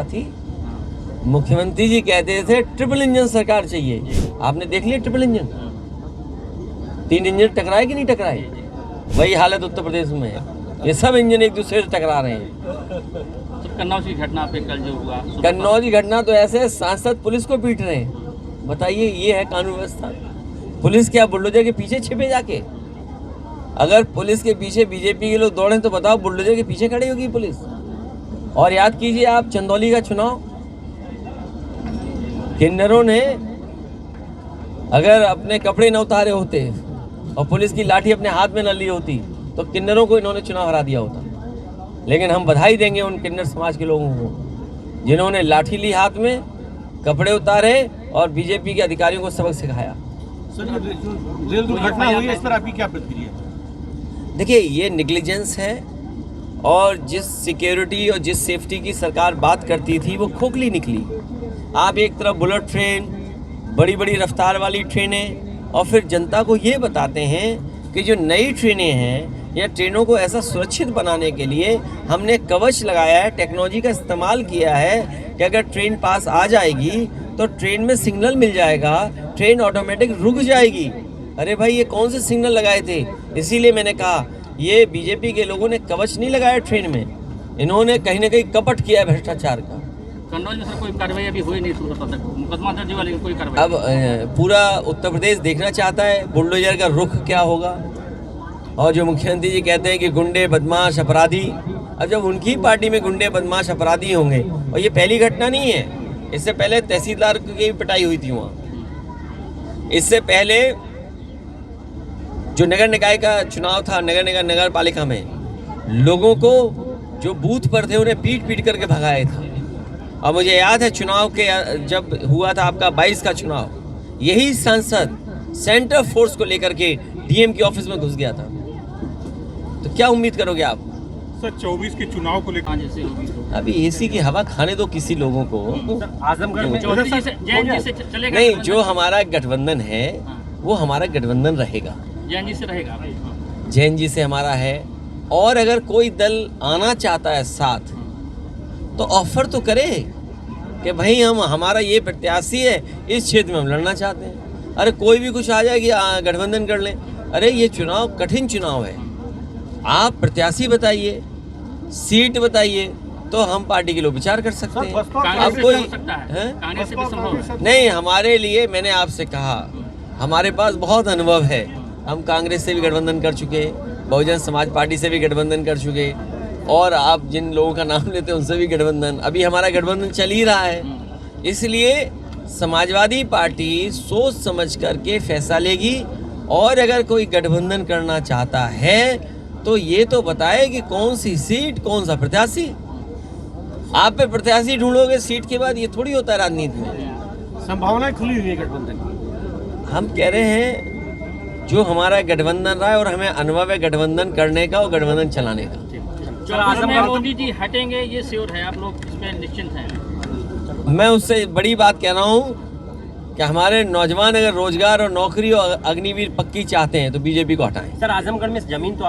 साथी, मुख्यमंत्री जी कहते थे ट्रिपल इंजन सरकार चाहिए। आपने देख लिया ट्रिपल इंजन? 3 इंजन टकराए कि नहीं टकराए? वही हालत उत्तर प्रदेश में है। ये सब इंजन एक दूसरे से टकरा रहे हैं। तो कन्नौज की घटना पे कल जो हुआ, कन्नौज की घटना तो ऐसे सांसद पुलिस को पीट रहे हैं। बताइए, ये है कानून व्यवस्था? पुलिस क्या बुलडोजर के पीछे छिपे जाके? अगर पुलिस के पीछे बीजेपी के लोग दौड़े तो बताओ बुलडोजर के पीछे खड़ी होगी पुलिस? और याद कीजिए आप चंदौली का चुनाव, किन्नरों ने अगर अपने कपड़े न उतारे होते और पुलिस की लाठी अपने हाथ में न ली होती तो किन्नरों को इन्होंने चुनाव हरा दिया होता। लेकिन हम बधाई देंगे उन किन्नर समाज के लोगों को जिन्होंने लाठी ली हाथ में, कपड़े उतारे और बीजेपी के अधिकारियों को सबक सिखाया। सर, रेल दुर्घटना हुई है, इस पर आपकी क्या प्रतिक्रिया? देखिए, ये नेग्लिजेंस है और जिस सिक्योरिटी और जिस सेफ्टी की सरकार बात करती थी वो खोखली निकली। आप एक तरफ बुलेट ट्रेन, बड़ी बड़ी रफ्तार वाली ट्रेनें, और फिर जनता को ये बताते हैं कि जो नई ट्रेनें हैं या ट्रेनों को ऐसा सुरक्षित बनाने के लिए हमने कवच लगाया है, टेक्नोलॉजी का इस्तेमाल किया है कि अगर ट्रेन पास आ जाएगी तो ट्रेन में सिग्नल मिल जाएगा, ट्रेन ऑटोमेटिक रुक जाएगी। अरे भाई, ये कौन से सिग्नल लगाए थे? इसीलिए मैंने कहा ये बीजेपी के लोगों ने कवच नहीं लगाया ट्रेन में, इन्होंने कहीं ना कहीं कपट किया है भ्रष्टाचार का। कन्नौज में सर कोई कार्रवाई अभी हुई नहीं, मुकदमा दर्ज हुआ लेकिन कोई कार्रवाई। अब पूरा उत्तर प्रदेश देखना चाहता है बुलडोजर का रुख क्या होगा। और जो मुख्यमंत्री जी कहते हैं कि गुंडे, बदमाश, अपराधी, अब जब उनकी पार्टी में गुंडे, बदमाश, अपराधी होंगे, और ये पहली घटना नहीं है, इससे पहले तहसीलदार की भी पिटाई हुई थी वहाँ। इससे पहले जो नगर निकाय का चुनाव था, नगर पालिका में, लोगों को जो बूथ पर थे उन्हें पीट पीट करके भगाया था। और मुझे याद है चुनाव के जब हुआ था आपका 22 का चुनाव, यही सांसद सेंटर फोर्स को लेकर के डीएम की ऑफिस में घुस गया था। तो क्या उम्मीद करोगे आप? सर, 24 के चुनाव को लेकर अभी एसी की हवा खाने दो किसी लोगों को। आजमगढ़ में चौधरी जी से, जैन जी से चलेगा नहीं, जो हमारा गठबंधन है वो हमारा गठबंधन रहेगा। जैन जी से रहेगा, जैन जी से हमारा है। और अगर कोई दल आना चाहता है साथ तो ऑफर तो करे कि भाई हमारा ये प्रत्याशी है, इस क्षेत्र में हम लड़ना चाहते हैं। अरे कोई भी कुछ आ जाएगी, गठबंधन कर लें। अरे ये चुनाव कठिन चुनाव है, आप प्रत्याशी बताइए, सीट बताइए, तो हम पार्टी के लोग विचार कर सकते हैं। कांग्रेस से कोई हो सकता है, कांग्रेस से भी संभव है। नहीं, हमारे लिए, मैंने आपसे कहा, हमारे पास बहुत अनुभव है। हम कांग्रेस से भी गठबंधन कर चुके, बहुजन समाज पार्टी से भी गठबंधन कर चुके, और आप जिन लोगों का नाम लेते हैं उनसे भी गठबंधन, अभी हमारा गठबंधन चल ही रहा है। इसलिए समाजवादी पार्टी सोच समझ करके फैसला लेगी, और अगर कोई गठबंधन करना चाहता है तो ये तो बताए कि कौन सी सीट, कौन सा प्रत्याशी। आप पे प्रत्याशी ढूंढोगे सीट के बाद, ये थोड़ी होता है राजनीति में। संभावनाएं खुली हुई है गठबंधन की। हम कह रहे हैं जो हमारा गठबंधन रहा है, और हमें अनुभव है गठबंधन करने का और गठबंधन चलाने का। जो आजमगढ़ मोदी जी हटेंगे ये श्योर है, आप लोग इसमें निश्चिंत हैं? मैं उससे बड़ी बात कह रहा हूँ कि हमारे नौजवान अगर रोजगार और नौकरी और अग्निवीर पक्की चाहते हैं तो बीजेपी को हटाएं। सर, आजमगढ़ में जमीन तो